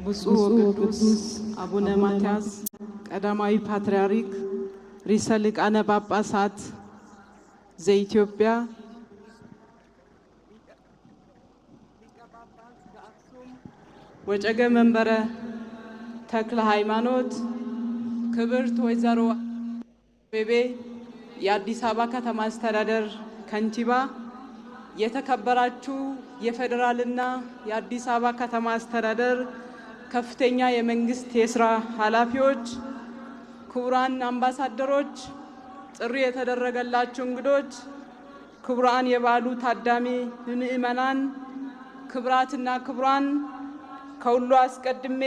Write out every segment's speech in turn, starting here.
ብፁዕ ወቅዱስ አቡነ ማትያስ ቀዳማዊ ፓትርያርክ ርዕሰ ሊቃነ ጳጳሳት ዘኢትዮጵያ ወጨገ መንበረ ተክለ ሃይማኖት ክብርት ወይዘሮ ቤቤ የአዲስ አበባ ከተማ አስተዳደር ከንቲባ፣ የተከበራችሁ የፌዴራልና የአዲስ አበባ ከተማ አስተዳደር ከፍተኛ የመንግስት የስራ ኃላፊዎች፣ ክቡራን አምባሳደሮች፣ ጥሪ የተደረገላችሁ እንግዶች፣ ክቡራን የበዓሉ ታዳሚ ምዕመናን፣ ክቡራትና ክቡራን፣ ከሁሉ አስቀድሜ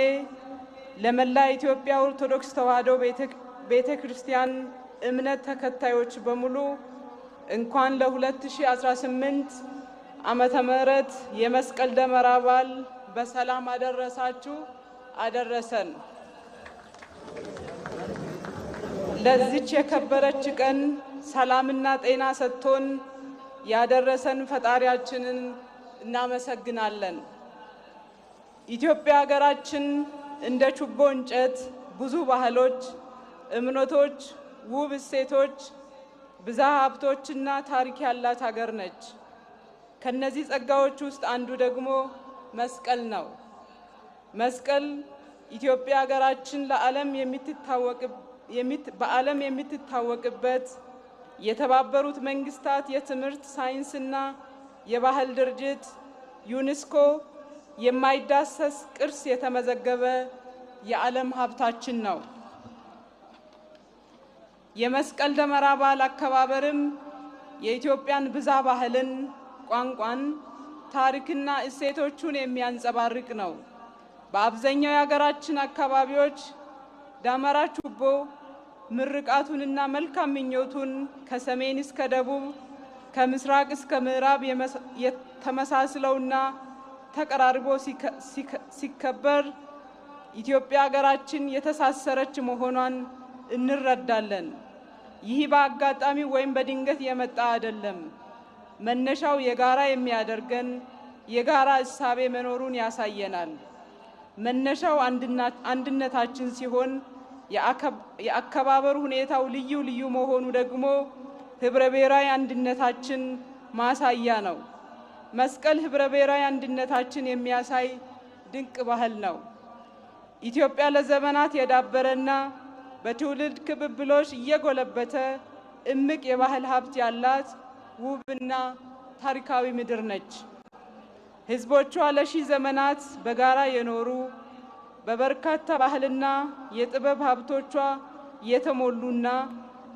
ለመላ ኢትዮጵያ ኦርቶዶክስ ተዋሕዶ ቤተ ክርስቲያን እምነት ተከታዮች በሙሉ እንኳን ለ2018 ዓመተ ምህረት የመስቀል ደመራ በዓል በሰላም አደረሳችሁ አደረሰን። ለዚች የከበረች ቀን ሰላምና ጤና ሰጥቶን ያደረሰን ፈጣሪያችንን እናመሰግናለን። ኢትዮጵያ ሀገራችን እንደ ችቦ እንጨት ብዙ ባህሎች፣ እምነቶች፣ ውብ እሴቶች፣ ብዝሃ ሀብቶችና ታሪክ ያላት ሀገር ነች። ከነዚህ ጸጋዎች ውስጥ አንዱ ደግሞ መስቀል ነው። መስቀል ኢትዮጵያ ሀገራችን በዓለም የምትታወቅበት የተባበሩት መንግስታት የትምህርት ሳይንስና የባህል ድርጅት ዩኔስኮ የማይዳሰስ ቅርስ የተመዘገበ የዓለም ሀብታችን ነው። የመስቀል ደመራ በዓል አከባበርም የኢትዮጵያን ብዝሃ ባህልን፣ ቋንቋን፣ ታሪክና እሴቶቹን የሚያንጸባርቅ ነው። በአብዛኛው የሀገራችን አካባቢዎች ደመራ ችቦ ምርቃቱንና መልካም ምኞቱን ከሰሜን እስከ ደቡብ ከምስራቅ እስከ ምዕራብ ተመሳስለውና ተቀራርቦ ሲከበር ኢትዮጵያ ሀገራችን የተሳሰረች መሆኗን እንረዳለን። ይህ በአጋጣሚ ወይም በድንገት የመጣ አይደለም። መነሻው የጋራ የሚያደርገን የጋራ እሳቤ መኖሩን ያሳየናል። መነሻው አንድነታችን ሲሆን የአከባበር ሁኔታው ልዩ ልዩ መሆኑ ደግሞ ህብረ ብሔራዊ አንድነታችን ማሳያ ነው። መስቀል ህብረ ብሔራዊ አንድነታችን የሚያሳይ ድንቅ ባህል ነው። ኢትዮጵያ ለዘመናት የዳበረና በትውልድ ቅብብሎሽ እየጎለበተ እምቅ የባህል ሀብት ያላት ውብና ታሪካዊ ምድር ነች። ህዝቦቿ ለሺህ ዘመናት በጋራ የኖሩ በበርካታ ባህልና የጥበብ ሀብቶቿ የተሞሉና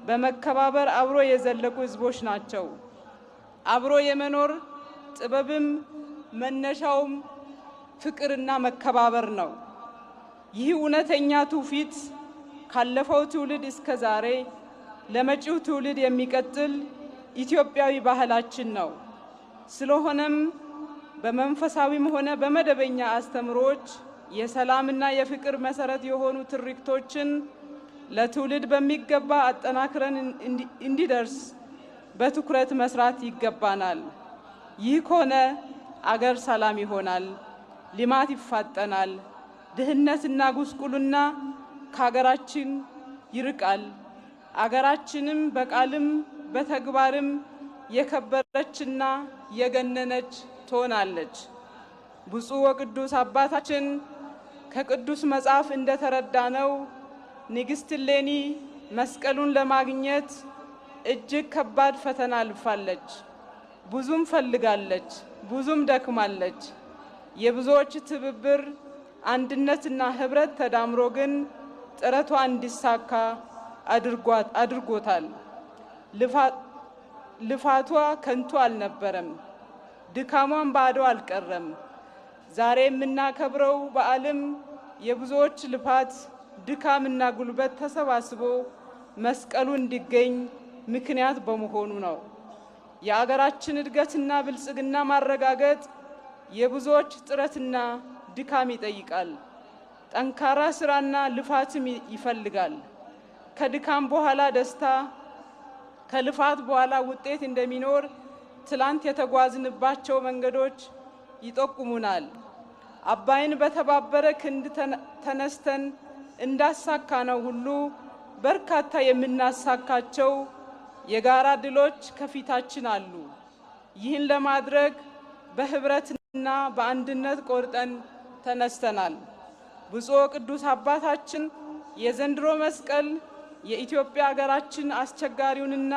በመከባበር አብሮ የዘለቁ ህዝቦች ናቸው። አብሮ የመኖር ጥበብም መነሻውም ፍቅርና መከባበር ነው። ይህ እውነተኛ ትውፊት ካለፈው ትውልድ እስከ ዛሬ ለመጪው ትውልድ የሚቀጥል ኢትዮጵያዊ ባህላችን ነው። ስለሆነም በመንፈሳዊም ሆነ በመደበኛ አስተምሮች የሰላምና የፍቅር መሰረት የሆኑ ትርክቶችን ለትውልድ በሚገባ አጠናክረን እንዲደርስ በትኩረት መስራት ይገባናል። ይህ ከሆነ አገር ሰላም ይሆናል፣ ልማት ይፋጠናል፣ ድህነትና ጉስቁልና ከሀገራችን ይርቃል። አገራችንም በቃልም በተግባርም የከበረችና የገነነች ትሆናለች። ብፁዕ ወቅዱስ አባታችን ከቅዱስ መጽሐፍ እንደተረዳነው ንግሥት እሌኒ መስቀሉን ለማግኘት እጅግ ከባድ ፈተና አልፋለች። ብዙም ፈልጋለች፣ ብዙም ደክማለች። የብዙዎች ትብብር አንድነትና ህብረት ተዳምሮ ግን ጥረቷ እንዲሳካ አድርጎታል። ልፋቷ ከንቱ አልነበረም፣ ድካሟን ባዶ አልቀረም። ዛሬ የምናከብረው በዓልም የብዙዎች ልፋት ድካምና ጉልበት ተሰባስቦ መስቀሉ እንዲገኝ ምክንያት በመሆኑ ነው። የአገራችን እድገትና ብልጽግና ማረጋገጥ የብዙዎች ጥረትና ድካም ይጠይቃል። ጠንካራ ስራና ልፋትም ይፈልጋል። ከድካም በኋላ ደስታ፣ ከልፋት በኋላ ውጤት እንደሚኖር ትላንት የተጓዝንባቸው መንገዶች ይጠቁሙናል። አባይን በተባበረ ክንድ ተነስተን እንዳሳካነው ሁሉ በርካታ የምናሳካቸው የጋራ ድሎች ከፊታችን አሉ። ይህን ለማድረግ በህብረትና በአንድነት ቆርጠን ተነስተናል። ብፁዕ ቅዱስ አባታችን የዘንድሮ መስቀል የኢትዮጵያ ሀገራችን አስቸጋሪውንና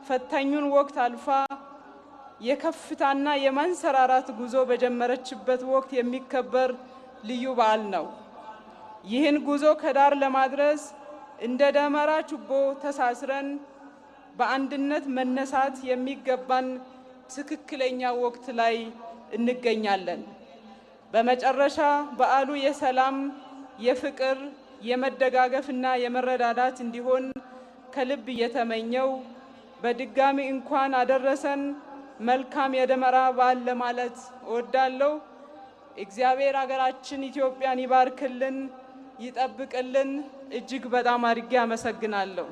ፈታኙን ወቅት አልፋ የከፍታና የማንሰራራት ጉዞ በጀመረችበት ወቅት የሚከበር ልዩ በዓል ነው። ይህን ጉዞ ከዳር ለማድረስ እንደ ደመራ ችቦ ተሳስረን በአንድነት መነሳት የሚገባን ትክክለኛ ወቅት ላይ እንገኛለን። በመጨረሻ በዓሉ የሰላም፣ የፍቅር፣ የመደጋገፍና የመረዳዳት እንዲሆን ከልብ እየተመኘው በድጋሚ እንኳን አደረሰን መልካም የደመራ በዓል ለማለት እወዳለሁ። እግዚአብሔር ሀገራችን ኢትዮጵያን ይባርክልን፣ ይጠብቅልን። እጅግ በጣም አድርጌ አመሰግናለሁ።